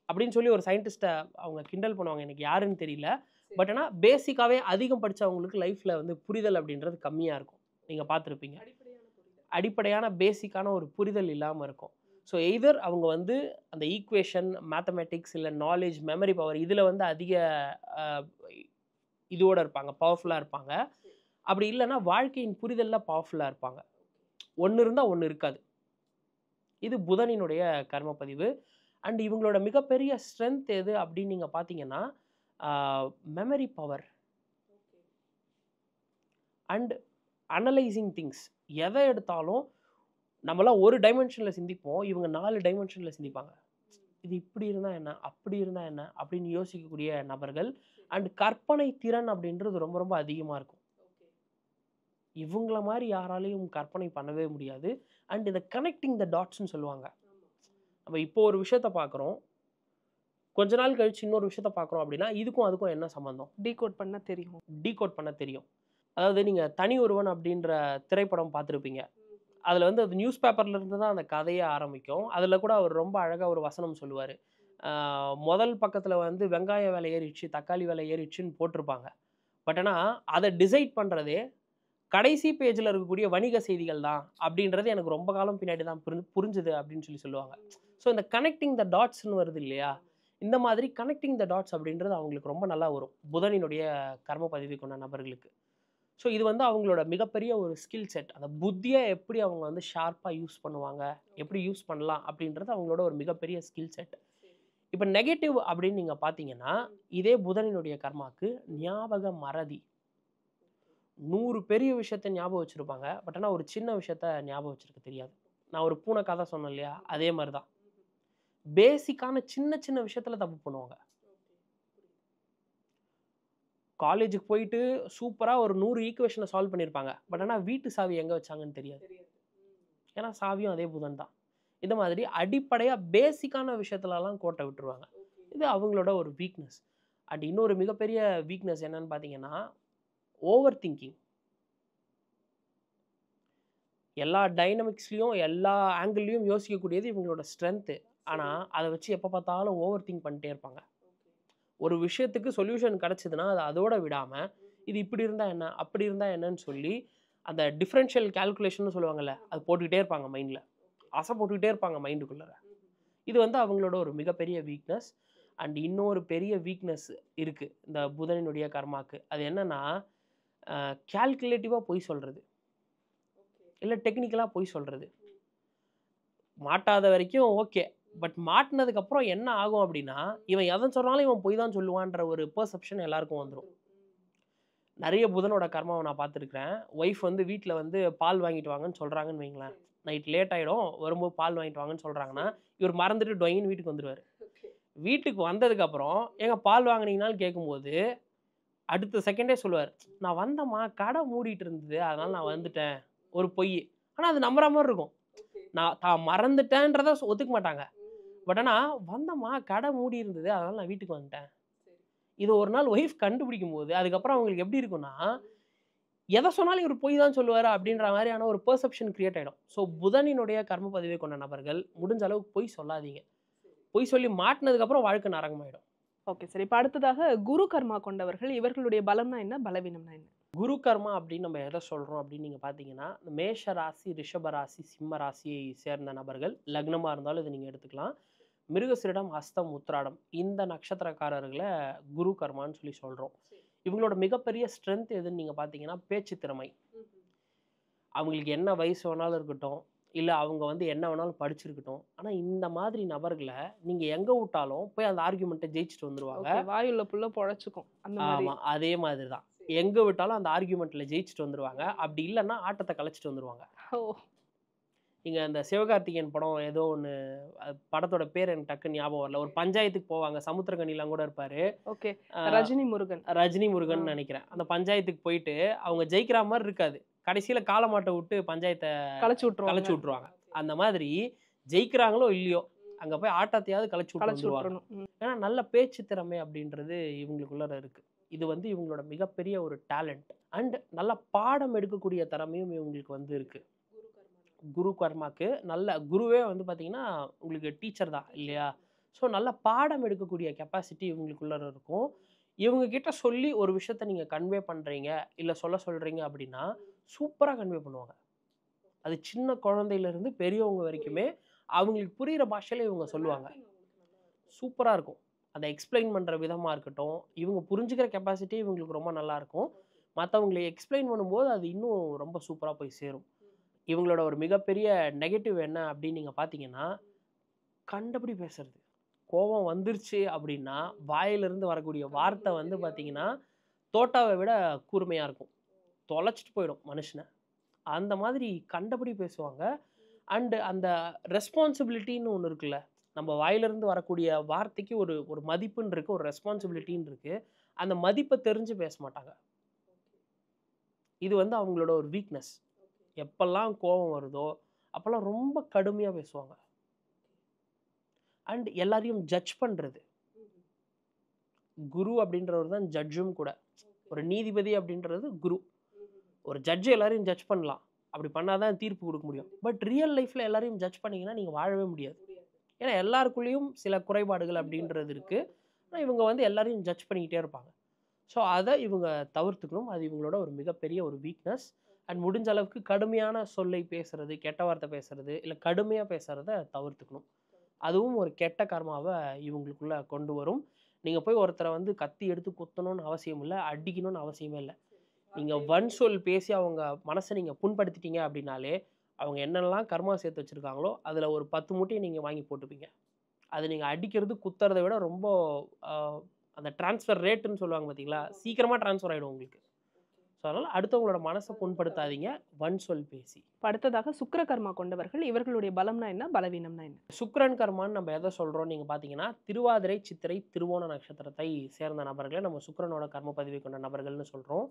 அப்படின்னு சொல்லி ஒரு சயின்டிஸ்ட்டை அவங்க கிண்டல் பண்ணுவாங்க. எனக்கு யாருன்னு தெரியல. பட் ஆனால் பேசிக்காகவே அதிகம் படித்தவங்களுக்கு லைஃப்பில் வந்து புரிதல் அப்படின்றது கம்மியாக இருக்கும். நீங்கள் பார்த்துருப்பீங்க. அடிப்படையான பேசிக்கான ஒரு புரிதல் இல்லாமல் இருக்கும். ஸோ எய்தர் அவங்க வந்து அந்த ஈக்குவேஷன், மேத்தமெட்டிக்ஸ் இல்லை நாலேஜ், மெமரி பவர் இதில் வந்து அதிக இதோடு இருப்பாங்க, பவர்ஃபுல்லாக இருப்பாங்க. அப்படி இல்லைன்னா வாழ்க்கையின் புரிதலில் பவர்ஃபுல்லாக இருப்பாங்க. ஒன்று இருந்தால் ஒன்று இருக்காது. இது புதனினுடைய கர்மப்பதிவு. அண்ட் இவங்களோட மிகப்பெரிய ஸ்ட்ரென்த் எது அப்படின்னு நீங்கள் பார்த்தீங்கன்னா memory power. And analysing things. எதை எடுத்தாலும் நம்மலாம் ஒரு டைமென்ஷனில் சிந்திப்போம், இவங்க 4 டைமென்ஷனில் சிந்திப்பாங்க. இது இப்படி இருந்தால் என்ன, அப்படி இருந்தால் என்ன அப்படின்னு யோசிக்கக்கூடிய நபர்கள். அண்ட் கற்பனை திறன் அப்படின்றது ரொம்ப ரொம்ப அதிகமாக இருக்கும். இவங்கள மாதிரி யாராலையும் கற்பனை பண்ணவே முடியாது. அண்ட் இந்த கனெக்டிங் த டாட்ஸ்ன்னு சொல்லுவாங்க. நம்ம இப்போ ஒரு விஷயத்த பார்க்குறோம், கொஞ்ச நாள் கழிச்சு இன்னொரு விஷயத்த பார்க்குறோம் அப்படின்னா இதுக்கும் அதுக்கும் என்ன சம்மந்தம்? டீகோட் பண்ண தெரியும். டீகோட் பண்ண தெரியும். அதாவது நீங்கள் தனி ஒருவன் அப்படின்ற திரைப்படம் பார்த்துருப்பீங்க. அதில் வந்து அது நியூஸ் பேப்பர்ல இருந்து தான் அந்த கதையே ஆரம்பிக்கும். அதில் கூட அவர் ரொம்ப அழகாக ஒரு வசனம் சொல்லுவார். முதல் பக்கத்தில் வந்து வெங்காய விலை ஏறிடுச்சு, தக்காளி விலை ஏறிடுச்சுன்னு போட்டிருப்பாங்க. பட் ஆனால் அதை டிசைட் பண்ணுறதே கடைசி பேஜில் இருக்கக்கூடிய வணிக செய்திகள் தான் அப்படின்றது எனக்கு ரொம்ப காலம் பின்னாடி தான் புரிஞ்சுது அப்படின்னு சொல்லுவாங்க. ஸோ இந்த கனெக்டிங் த டாட்ஸ்ன்னு வருது இல்லையா, இந்த மாதிரி கனெக்டிங் த டாட்ஸ் அப்படின்றது அவங்களுக்கு ரொம்ப நல்லா வரும் புதனினுடைய கர்ம பதிவு கொண்ட நபர்களுக்கு. ஸோ இது வந்து அவங்களோட மிகப்பெரிய ஒரு ஸ்கில் செட். அந்த புத்தியை எப்படி அவங்க வந்து ஷார்ப்பாக யூஸ் பண்ணுவாங்க, எப்படி யூஸ் பண்ணலாம் அப்படின்றது அவங்களோட ஒரு மிகப்பெரிய ஸ்கில் செட். இப்போ நெகட்டிவ் அப்படின்னு நீங்கள் பார்த்தீங்கன்னா, இதே புதனினுடைய கர்மாக்கு ஞாபக மறதி. 100 பெரிய விஷயத்த ஞாபகம் வச்சுருப்பாங்க. பட் ஆனால் ஒரு சின்ன விஷயத்த ஞாபகம் வச்சுருக்க தெரியாது. நான் ஒரு பூனை கதை சொன்னேன் இல்லையா, அதே மாதிரி தான். பேசிக்கான சின்ன சின்ன விஷயத்தில் தப்பு பண்ணுவாங்க. காலேஜுக்கு போயிட்டு சூப்பராக ஒரு 100 ஈக்குவேஷனை சால்வ் பண்ணியிருப்பாங்க. பட் ஆனால் வீட்டு சாவி எங்கே வச்சாங்கன்னு தெரியாது. ஏன்னா சாவியும் அதே புதன் தான். இந்த மாதிரி அடிப்படையாக பேசிக்கான விஷயத்துலலாம் கோட்டை விட்டுருவாங்க. இது அவங்களோட ஒரு வீக்னஸ். அண்ட் இன்னொரு மிகப்பெரிய வீக்னஸ் என்னன்னு பார்த்தீங்கன்னா, ஓவர் திங்கிங். எல்லா டைனமிக்ஸ்லையும் எல்லா ஆங்கிள்லையும் யோசிக்கக்கூடியது இவங்களோட ஸ்ட்ரென்த்து. ஆனால் அதை வச்சு எப்போ பார்த்தாலும் ஓவர் திங்க் பண்ணிட்டே இருப்பாங்க. ஒரு விஷயத்துக்கு சொல்யூஷன் கிடச்சிதுன்னா அதை அதோட விடாமல் இது இப்படி இருந்தால் என்ன, அப்படி இருந்தால் என்னன்னு சொல்லி அந்த டிஃப்ரென்ஷியல் கால்குலேஷன் சொல்லுவாங்கல்ல, அது போட்டுக்கிட்டே இருப்பாங்க மைண்டில். ஆசை போட்டுக்கிட்டே இருப்பாங்க மைண்டுக்குள்ளே. இது வந்து அவங்களோட ஒரு மிகப்பெரிய வீக்னஸ். அண்ட் இன்னொரு பெரிய வீக்னஸ் இருக்குது இந்த புதனினுடைய கர்மாக்கு. அது என்னன்னா, கால்குலேட்டிவாக பொய் சொல்கிறது, இல்லை டெக்னிக்கலாக பொய் சொல்கிறது. மாட்டாத வரைக்கும் ஓகே. பட் மாட்டினதுக்கப்புறம் என்ன ஆகும் அப்படின்னா, இவன் எதை சொன்னாலும் இவன் பொய் தான் சொல்லுவான்ற ஒரு பெர்செப்ஷன் எல்லாருக்கும் வந்துடும். நிறைய புதனோட கர்மாவை நான் பார்த்துருக்கிறேன். ஒய்ஃப் வந்து வீட்டில் வந்து பால் வாங்கிட்டு வாங்கன்னு சொல்கிறாங்கன்னு வைங்களேன். நைட் லேட் ஆகிடும், வரும்போது பால் வாங்கிட்டு வாங்கன்னு சொல்கிறாங்கன்னா இவர் மறந்துட்டு டொயின்னு வீட்டுக்கு வந்துடுவார். வீட்டுக்கு வந்ததுக்கப்புறம் ஏங்க பால் வாங்கினீங்கனாலும் கேட்கும்போது அடுத்த செகண்டே சொல்லுவார், நான் வந்தம்மா கடை மூடிட்டு இருந்தது அதனால் நான் வந்துட்டேன். ஒரு பொய். ஆனால் அது நம்புற மாதிரி இருக்கும். நான் தான் மறந்துட்டேன்றதை ஒத்துக்க மாட்டாங்க. பட் ஆனால் வந்தம்மா கடை மூடி இருந்தது அதனால் நான் வீட்டுக்கு வந்துட்டேன். இது ஒரு நாள் ஒய்ஃப் கண்டுபிடிக்கும் போது அதுக்கப்புறம் அவங்களுக்கு எப்படி இருக்குன்னா, எதை சொன்னாலும் இவர் பொய் தான் சொல்லுவார் அப்படின்ற மாதிரியான ஒரு பெர்செப்ஷன் கிரியேட் ஆகிடும். ஸோ புதனினுடைய கர்ம பதிவை கொண்ட நபர்கள் முடிஞ்ச அளவுக்கு பொய் சொல்லாதீங்க. பொய் சொல்லி மாட்டினதுக்கப்புறம் வாழ்க்கை நரகமாயிடும். Okay sir. இப்போ அடுத்ததாக குரு கர்மா கொண்டவர்கள், இவர்களுடைய பலம்னா என்ன, பலவீனம்னா என்ன? குரு கர்மா அப்படின்னு நம்ம எதை சொல்கிறோம் அப்படின்னு நீங்கள் பார்த்தீங்கன்னா, இந்த மேஷ ராசி, ரிஷப ராசி, சிம்ம ராசியை சேர்ந்த நபர்கள், லக்னமாக இருந்தாலும் இதை நீங்கள் எடுத்துக்கலாம். மிருகசிரிடம், ஹஸ்தம், உத்திராடம் இந்த நட்சத்திரக்காரர்களை குரு கர்மான்னு சொல்லி சொல்கிறோம். இவங்களோட மிகப்பெரிய ஸ்ட்ரென்த் எதுன்னு நீங்கள் பார்த்தீங்கன்னா, பேச்சு திறமை. அவங்களுக்கு என்ன வயசு வேணாலும் இருக்கட்டும், இல்லை அவங்க வந்து என்ன வேணாலும் படிச்சிருக்கட்டும், ஆனால் இந்த மாதிரி நபர்களை நீங்கள் எங்கே விட்டாலும் போய் அந்த ஆர்கியூமெண்ட்டை ஜெயிச்சுட்டு வந்துடுவாங்க. வாயுள்ள புள்ள பொழைச்சிக்கும் அந்த மாதிரி. ஆமாம், அதே மாதிரி தான். எங்கே விட்டாலும் அந்த ஆர்கியூமெண்ட்டில் ஜெயிச்சுட்டு வந்துடுவாங்க. அப்படி இல்லைன்னா ஆட்டத்தை கலைச்சிட்டு வந்துடுவாங்க. நீங்கள் அந்த சிவகார்த்திகேயன் படம் ஏதோ ஒன்று, படத்தோட பேர் எனக்கு டக்குன்னு ஞாபகம் வரல. ஒரு பஞ்சாயத்துக்கு போவாங்க, சமுத்திரக்கனிலாம் கூட இருப்பார். ஓகே, ரஜினி முருகன். ரஜினி முருகன் நினைக்கிறேன். அந்த பஞ்சாயத்துக்கு போயிட்டு அவங்க ஜெயிக்கிற மாதிரி இருக்காது, கடைசியில் காலமாட்டை விட்டு பஞ்சாயத்தை கலைச்சி விட்டுருவாங்க. அந்த மாதிரி ஜெயிக்கிறாங்களோ இல்லையோ அங்கே போய் ஆட்டத்தையாவது கலைச்சி விட்டுருவாங்க. ஏன்னா நல்ல பேச்சு திறமை அப்படின்றது இவங்களுக்குள்ள இருக்குது. இது வந்து இவங்களோட மிகப்பெரிய ஒரு டேலண்ட். அண்ட் நல்ல பாடம் எடுக்கக்கூடிய திறமையும் இவங்களுக்கு வந்து இருக்குது. குரு கர்மாக்கு நல்ல குருவே வந்து பார்த்தீங்கன்னா உங்களுக்கு டீச்சர் தான் இல்லையா. ஸோ நல்ல பாடம் எடுக்கக்கூடிய கெப்பாசிட்டி இவங்களுக்குள்ள இருக்கும். இவங்க கிட்ட சொல்லி ஒரு விஷயத்த நீங்கள் கன்வே பண்ணுறீங்க, இல்லை சொல்கிறீங்க அப்படின்னா சூப்பராக கன்வே பண்ணுவாங்க. அது சின்ன குழந்தையிலேருந்து பெரியவங்க வரைக்குமே அவங்களுக்கு புரிகிற பாஷையில் இவங்க சொல்லுவாங்க. சூப்பராக இருக்கும். அதை எக்ஸ்பிளைன் பண்ணுற விதமாக இருக்கட்டும், இவங்க புரிஞ்சுக்கிற கெப்பாசிட்டி இவங்களுக்கு ரொம்ப நல்லாயிருக்கும். மற்றவங்களை எக்ஸ்பிளைன் பண்ணும்போது அது இன்னும் ரொம்ப சூப்பராக போய் சேரும். இவங்களோட ஒரு மிகப்பெரிய நெகட்டிவ் என்ன அப்படின்னு நீங்கள் பார்த்தீங்கன்னா, கண்டபடி பேசுறது. கோபம் வந்துருச்சு அப்படின்னா வாயிலிருந்து வரக்கூடிய வார்த்தை வந்து பார்த்தீங்கன்னா தோட்டாவை விட கூர்மையாக இருக்கும். தொலைச்சிட்டு போயிடும் மனுஷனை. அந்த மாதிரி கண்டபடி பேசுவாங்க. அண்ட் அந்த ரெஸ்பான்சிபிலிட்டின்னு ஒண்ணு இருக்குல்ல. நம்ம வாயிலிருந்து வரக்கூடிய வார்த்தைக்கு ஒரு ஒரு மதிப்புன்னு இருக்கு. ஒரு ரெஸ்பான்சிபிலிட்டின்னு இருக்கு. அந்த மதிப்ப தெரிஞ்சு பேச மாட்டாங்க. இது வந்து அவங்களோட ஒரு வீக்னஸ். எப்பல்லாம் கோவம் வருதோ, அப்பல்லாம் ரொம்ப கடுமையா பேசுவாங்க. அண்ட் எல்லாரையும் ஜட்ஜ் பண்றது. குரு அப்படின்றவர் தான் ஜட்ஜும் கூட. ஒரு நீதிபதி அப்படின்றது குரு. ஒரு ஜட்ஜ் எல்லாரையும் ஜட்ஜ் பண்ணலாம். அப்படி பண்ணாதான் தீர்ப்பு கொடுக்க முடியும். பட் ரியல் லைஃப்ல எல்லாரையும் ஜட்ஜ் பண்ணீங்கன்னா நீங்க வாழவே முடியாது. ஏன்னா எல்லாருக்குள்ளேயும் சில குறைபாடுகள் அப்படின்றது இருக்கு. ஆனா இவங்க வந்து எல்லாரையும் ஜட்ஜ் பண்ணிக்கிட்டே இருப்பாங்க. ஸோ அதை இவங்க தவிர்த்துக்கணும். அது இவங்களோட ஒரு மிகப்பெரிய ஒரு வீக்னஸ். அண்ட் முடிஞ்ச அளவுக்கு கடுமையான சொல்லை பேசுறது, கெட்ட வார்த்தை பேசுறது, இல்லை கடுமையாக பேசுறத தவிர்த்துக்கணும். அதுவும் ஒரு கெட்ட கர்மாவை இவங்களுக்குள்ள கொண்டு வரும். நீங்கள் போய் ஒருத்தரை வந்து கத்தி எடுத்து குத்தணும்னு அவசியம் இல்லை, அடிக்கணும்னு அவசியமே இல்லை. நீங்கள் வன் சொல் பேசி அவங்க மனசை நீங்கள் புண்படுத்திட்டீங்க அப்படின்னாலே அவங்க என்னெல்லாம் கர்மா சேர்த்து வச்சுருக்காங்களோ அதில் ஒரு 10 மூட்டையை நீங்கள் வாங்கி போட்டுப்பீங்க. அது நீங்கள் அடிக்கிறது குத்துறதை விட ரொம்ப அந்த ட்ரான்ஸ்ஃபர் ரேட்டுன்னு சொல்லுவாங்க பார்த்தீங்களா, சீக்கிரமாக ட்ரான்ஸ்ஃபர் ஆகிடும் உங்களுக்கு. ஸோ அதனால் அடுத்தவங்களோட மனசை புண்படுத்தாதீங்க வன் சொல் பேசி. அடுத்ததாக சுக்கிர கர்மா கொண்டவர்கள் இவர்களுடைய பலம்னா என்ன, பலவீனம்னா என்ன? சுக்கிரன் கர்மான்னு நம்ம எதை சொல்கிறோம் நீங்கள் பார்த்தீங்கன்னா, திருவாதிரை, சித்திரை, திருவோண நட்சத்திரத்தை சேர்ந்த நபர்களை நம்ம சுக்கிரனோட கர்ம பதிவை கொண்ட நபர்கள்னு சொல்கிறோம்.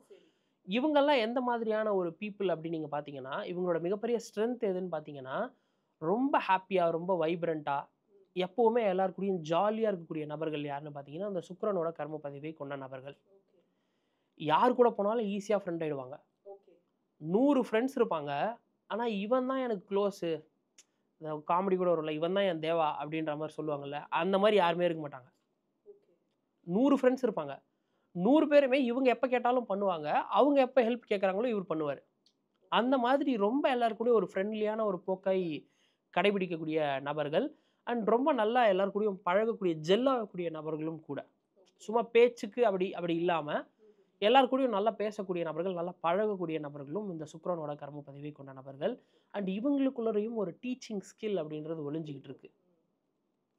இவங்கெல்லாம் எந்த மாதிரியான ஒரு பீப்புள் அப்படின்னு நீங்கள் பார்த்தீங்கன்னா, இவங்களோட மிகப்பெரிய ஸ்ட்ரென்த் எதுன்னு பார்த்தீங்கன்னா, ரொம்ப ஹாப்பியாக, ரொம்ப வைப்ரண்ட்டாக, எப்போவுமே எல்லார் கூடயும் ஜாலியாக இருக்கக்கூடிய நபர்கள் யாருன்னு பார்த்தீங்கன்னா, அந்த சுக்கிரனோட கர்ம பதிவை கொண்ட நபர்கள். யார் கூட போனாலும் ஈஸியாக ஃப்ரெண்ட் ஆகிடுவாங்க. 100 ஃப்ரெண்ட்ஸ் இருப்பாங்க. ஆனால் இவன் தான் எனக்கு க்ளோஸு, இந்த காமெடி கூட வரும்ல, இவன் தான் என் தேவா அப்படின்ற மாதிரி சொல்லுவாங்கல்ல, அந்த மாதிரி யாருமே இருக்க மாட்டாங்க. 100 ஃப்ரெண்ட்ஸ் இருப்பாங்க. 100 பேருமே இவங்க எப்போ கேட்டாலும் பண்ணுவாங்க. அவங்க எப்போ ஹெல்ப் கேட்குறாங்களோ இவர் பண்ணுவார். அந்த மாதிரி ரொம்ப எல்லாருக்கூடயும் ஒரு ஃப்ரெண்ட்லியான ஒரு போக்கை கடைபிடிக்கக்கூடிய நபர்கள். அண்ட் ரொம்ப நல்லா எல்லார் கூடயும் பழகக்கூடிய ஜெல்லாகக்கூடிய நபர்களும் கூட. சும்மா பேச்சுக்கு அப்படி அப்படி இல்லாமல் எல்லார் கூடயும் நல்லா பேசக்கூடிய நபர்கள், நல்லா பழகக்கூடிய நபர்களும் இந்த சுக்கிரனோட கர்ம பதிவை கொண்ட நபர்கள். அண்ட் இவங்களுக்குள்ளரையும் ஒரு டீச்சிங் ஸ்கில் அப்படின்றது ஒளிஞ்சிக்கிட்டு இருக்கு.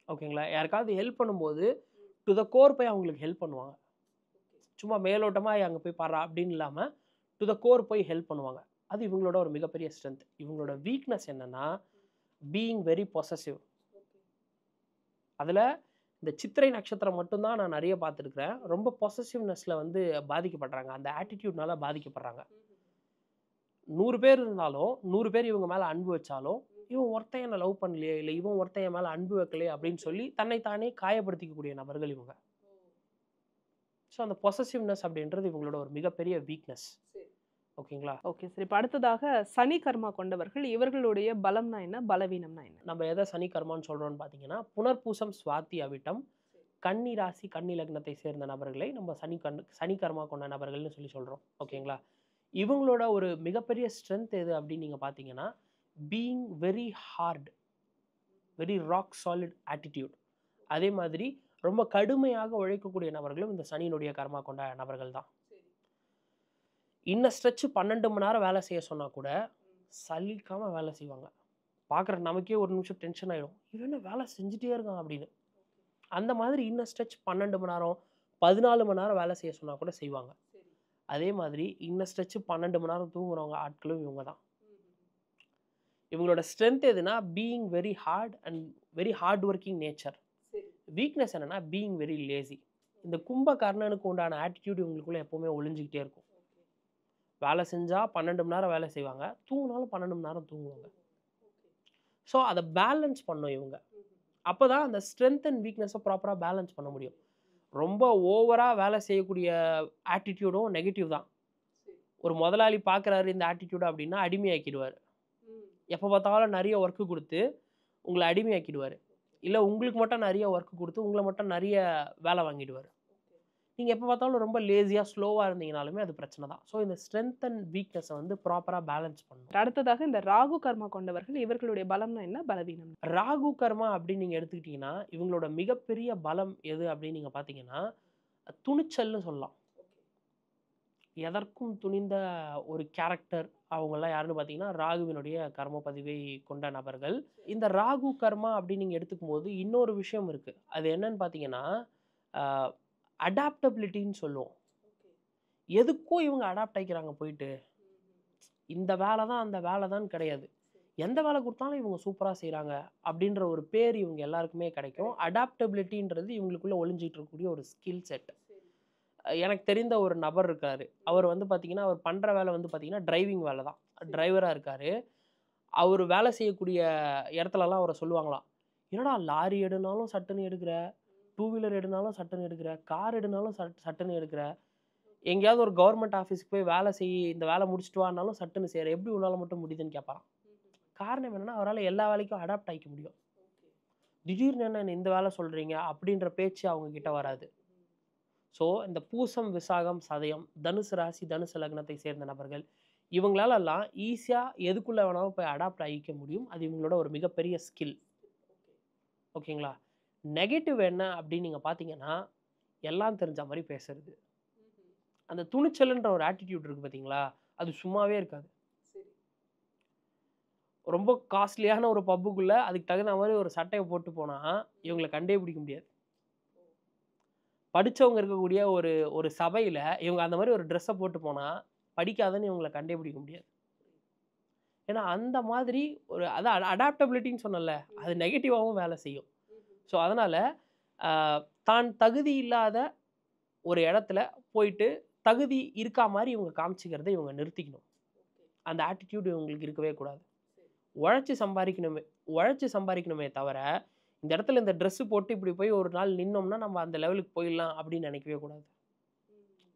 ஓகேங்களா? யாருக்காவது ஹெல்ப் பண்ணும்போது டு த கோர் போய் அவங்களுக்கு ஹெல்ப் பண்ணுவாங்க. சும்மா மேலோட்டமாக அங்கே போய் பாடுறா அப்படின்னு இல்லாமல் டு த கோர் போய் ஹெல்ப் பண்ணுவாங்க. அது இவங்களோட ஒரு மிகப்பெரிய ஸ்ட்ரென்த். இவங்களோட வீக்னஸ் என்னன்னா, பீயிங் வெரி பொசசிவ். அதில் இந்த சித்திரை நட்சத்திரம் மட்டும்தான் நான் நிறைய பார்த்துருக்குறேன். ரொம்ப பொசசிவ்னஸில் வந்து பாதிக்கப்படுறாங்க. அந்த ஆட்டிடியூட்னால பாதிக்கப்படுறாங்க. 100 பேர் இருந்தாலும் 100 பேர் இவங்க மேலே அன்பு வச்சாலும், இவன் ஒருத்தன் என்னை லவ் பண்ணலையே, இல்லை இவன் ஒருத்தன் என் மேலே அன்பு வைக்கலையே அப்படின்னு சொல்லி தன்னைத்தானே காயப்படுத்திக்கக்கூடிய நபர்கள் இவங்க. ஸோ அந்த பொசசிவ்னஸ் அப்படின்றது இவங்களோட ஒரு மிகப்பெரிய வீக்னஸ். ஓகேங்களா? Okay sir. இப்போ அடுத்ததாக சனி கர்மா கொண்டவர்கள் இவர்களுடைய பலம்னா என்ன, பலவீனம்னா என்ன? நம்ம எதை சனி கர்மான்னு சொல்கிறோம்னு பார்த்தீங்கன்னா, புனர்பூசம், சுவாதி, அவிட்டம், கன்னி ராசி, கன்னி லக்னத்தை சேர்ந்த நபர்களை நம்ம சனி கர்மா கொண்ட நபர்கள்னு சொல்லி சொல்கிறோம். ஓகேங்களா? இவங்களோட ஒரு மிகப்பெரிய ஸ்ட்ரென்த் எது அப்படின்னு நீங்கள் பார்த்தீங்கன்னா, being very hard, very rock solid attitude. அதே மாதிரி ரொம்ப கடுமையாக உழைக்கக்கூடிய நபர்களும் இந்த சனியினுடைய கர்மா கொண்ட நபர்கள் தான். இன்ன ஸ்ட்ரெச் 12 மணி நேரம் வேலை செய்ய சொன்னால் கூட சலிக்காமல் வேலை செய்வாங்க. பார்க்குற நமக்கே ஒரு நிமிஷம் டென்ஷன் ஆகிடும், இவன் என்ன வேலை செஞ்சுட்டே இருக்கான் அப்படின்னு. அந்த மாதிரி இன்ன ஸ்ட்ரெச் 12 மணி நேரம் 14 மணி நேரம் வேலை செய்ய சொன்னால் கூட செய்வாங்க. அதே மாதிரி இன்ன ஸ்ட்ரெச் 12 மணி நேரம் தூங்குறவங்க ஆட்களும் இவங்க தான். இவங்களோட ஸ்ட்ரென்த் எதுனா, being very hard and very hard working nature. Weakness என்னன்னா, பீயிங் வெரி லேசி. இந்த கும்பகர்ணனுக்கு உண்டான ஆட்டிடியூட் இவங்களுக்குள்ள எப்போவுமே ஒளிஞ்சிக்கிட்டே இருக்கும். வேலை செஞ்சால் 12 மணி நேரம் வேலை செய்வாங்க, தூங்கினாலும் 12 மணி நேரம் தூங்குவாங்க. ஸோ அதை பேலன்ஸ் பண்ணும் இவங்க. அப்போ தான் அந்த ஸ்ட்ரென்த் அண்ட் வீக்னஸை ப்ராப்பராக பேலன்ஸ் பண்ண முடியும். ரொம்ப ஓவராக வேலை செய்யக்கூடிய ஆட்டிடியூடும் நெகட்டிவ் தான். ஒரு முதலாளி பார்க்குறாரு இந்த ஆட்டிடியூட் அப்படின்னா அடிமையாக்கிடுவார். எப்போ பார்த்தாலும் நிறைய ஒர்க்கு கொடுத்து உங்களை அடிமையாக்கிடுவார். இல்லை உங்களுக்கு மட்டும் நிறைய ஒர்க்கு கொடுத்து உங்களை மட்டும் நிறைய வேலை வாங்கிடுவார். நீங்கள் எப்போ பார்த்தாலும் ரொம்ப லேசியாக ஸ்லோவாக இருந்தீங்கனாலுமே அது பிரச்சனை தான். ஸோ இந்த ஸ்ட்ரென்த் அண்ட் வீக்னஸை வந்து ப்ராப்பராக பேலன்ஸ் பண்ணணும். அடுத்ததாக இந்த ராகு கர்மா கொண்டவர்கள் இவர்களுடைய பலம்னா என்ன, பலவீனம்? ராகு கர்மா அப்படின்னு நீங்கள் எடுத்துக்கிட்டிங்கன்னா, இவங்களோட மிகப்பெரிய பலம் எது அப்படின்னு நீங்கள் பார்த்தீங்கன்னா, துணிச்சல்னு சொல்லலாம். எதற்கும் துணிந்த ஒரு கேரக்டர் அவங்கெல்லாம் யாருன்னு பார்த்தீங்கன்னா, ராகுவினுடைய கர்ம பதிவை கொண்ட நபர்கள். இந்த ராகு கர்மா அப்படின்னு நீங்கள் எடுத்துக்கும் போது இன்னொரு விஷயம் இருக்குது. அது என்னன்னு பார்த்தீங்கன்னா, அடாப்டபிலிட்டின்னு சொல்லுவோம். எதுக்கும் இவங்க அடாப்ட் ஆகிக்கிறாங்க போயிட்டு. இந்த வேலை தான் அந்த வேலை தான் கிடையாது. எந்த வேலை குடுத்தாலும் இவங்க சூப்பரா செய்றாங்க அப்படின்ற ஒரு பேர் இவங்க எல்லாருக்குமே கிடைக்கும். அடாப்டபிலிட்டின்றது இவங்களுக்குள்ள ஒளிஞ்சிட்டு இருக்கக்கூடிய ஒரு ஸ்கில் செட். எனக்கு தெரிந்த ஒரு நபர் இருக்காரு. அவர் வந்து பார்த்தீங்கன்னா, அவர் பண்ற வேலை வந்து பார்த்தீங்கன்னா, டிரைவிங் வேலை தான். டிரைவரா இருக்காரு. அவரு வேலை செய்யக்கூடிய இடத்துலலாம் அவர சொல்லுவாங்களாம். "என்னடா லாரி எடுனாலும் சட்டுன்னு எடுக்குற, டூ வீலர் எடுனாலும் சட்டுன்னு எடுக்குற, கார் எடுனாலும் சட்டுன்னு எடுக்குற. எங்கேயாவது ஒரு கவர்மெண்ட் ஆஃபீஸ்க்கு போய் வேலை செய், இந்த வேலை முடிச்சுட்டு வான்னாலும் சட்டுன்னு செய்ற. எப்படி உன்னால மட்டும் முடியுதுன்னு?" கேட்பாராம். காரணம் என்னன்னா, அவரால எல்லா வேலைக்கும் அடாப்ட் ஆயிக்க முடியும். திடீர்னு என்ன இந்த வேலை சொல்றீங்க? அப்படின்ற பேச்சு அவங்க கிட்ட வராது. ஸோ இந்த பூசம், விசாகம், சதயம், தனுசு ராசி, தனுசு லக்னத்தை சேர்ந்த நபர்கள், இவங்களாலலாம் ஈஸியா எதுக்குள்ள வேணாலும் போய் அடாப்ட் ஆயிக்க முடியும். அது இவங்களோட ஒரு மிகப்பெரிய ஸ்கில். ஓகேங்களா? நெகட்டிவ் என்ன அப்படின்னு நீங்க பார்த்தீங்கன்னா, எல்லாம் தெரிஞ்ச மாரி பேசுறது. அந்த துணிச்சலுன்ற ஒரு ஆட்டிட்யூட் இருக்கு பார்த்தீங்களா? அது சும்மாவே இருக்காது. ரொம்ப காஸ்ட்லியான ஒரு பப்புக்குள்ள அதுக்கு தகுந்த மாரி ஒரு சட்டைய போட்டு போனா, இவங்கள கண்டே பிடிக்க முடியாது. படிச்சவங்க இருக்கக்கூடிய ஒரு ஒரு சபையில இவங்க அந்த மாரி ஒரு ட்ரெஸ்ஸ போட்டு போனா, படிக்காதன்னு இவங்கள கண்டே பிடிக்க முடியாது. ஏன்னா, அந்த மாதிரி ஒரு அதான் அடாப்டபிலிட்டின்னு சொன்னேன்ல, அது நெகட்டிவாவும் வேலை செய்யும். ஸோ, அதனால அ தான் தகுதி இல்லாத ஒரு இடத்துல போயிட்டு, தகுதி இருக்கா மாரி இவங்க காமிச்சுக்கிறத இவங்க நிறுத்திக்கணும். அந்த ஆட்டிட்யூட் இவங்களுக்கு இருக்கவே கூடாது. உழைச்சு சம்பாரிக்கணுமே உழைச்சு சம்பாரிக்கணுமே தவிர, இந்த இடத்துல இந்த ட்ரெஸ் போட்டு இப்படி போய் ஒரு நாள் நின்னோம்னா, நம்ம அந்த லெவலுக்கு போயிடலாம் அப்படின்னு நினைக்கவே கூடாது.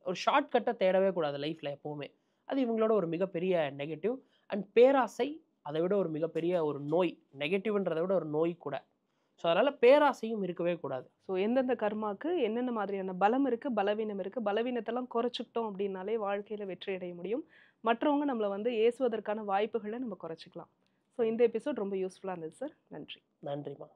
ஒரு ஷார்ட் கட்ட தேடவே கூடாது லைஃப்ல எப்பவுமே. அது இவங்களோட ஒரு மிகப்பெரிய நெகட்டிவ். அண்ட் பேராசை அதை விட ஒரு மிகப்பெரிய ஒரு நோய். நெகட்டிவ்ன்றத விட ஒரு நோய் கூட. ஸோ அதனால பேராசையும் இருக்கவே கூடாது. ஸோ எந்தெந்த கர்மாக்கு என்னென்ன மாதிரியான பலம் இருக்கு, பலவீனம் இருக்கு. பலவீனத்தெல்லாம் குறைச்சுக்கிட்டோம் அப்படின்னாலே வாழ்க்கையில வெற்றி அடைய முடியும். மற்றவங்க நம்மள வந்து ஏசுவதற்கான வாய்ப்புகள நம்ம குறைச்சுக்கலாம். ஸோ இந்த எபிசோட் ரொம்ப யூஸ்ஃபுல்லா இருந்தது சார். நன்றி. நன்றிம்மா.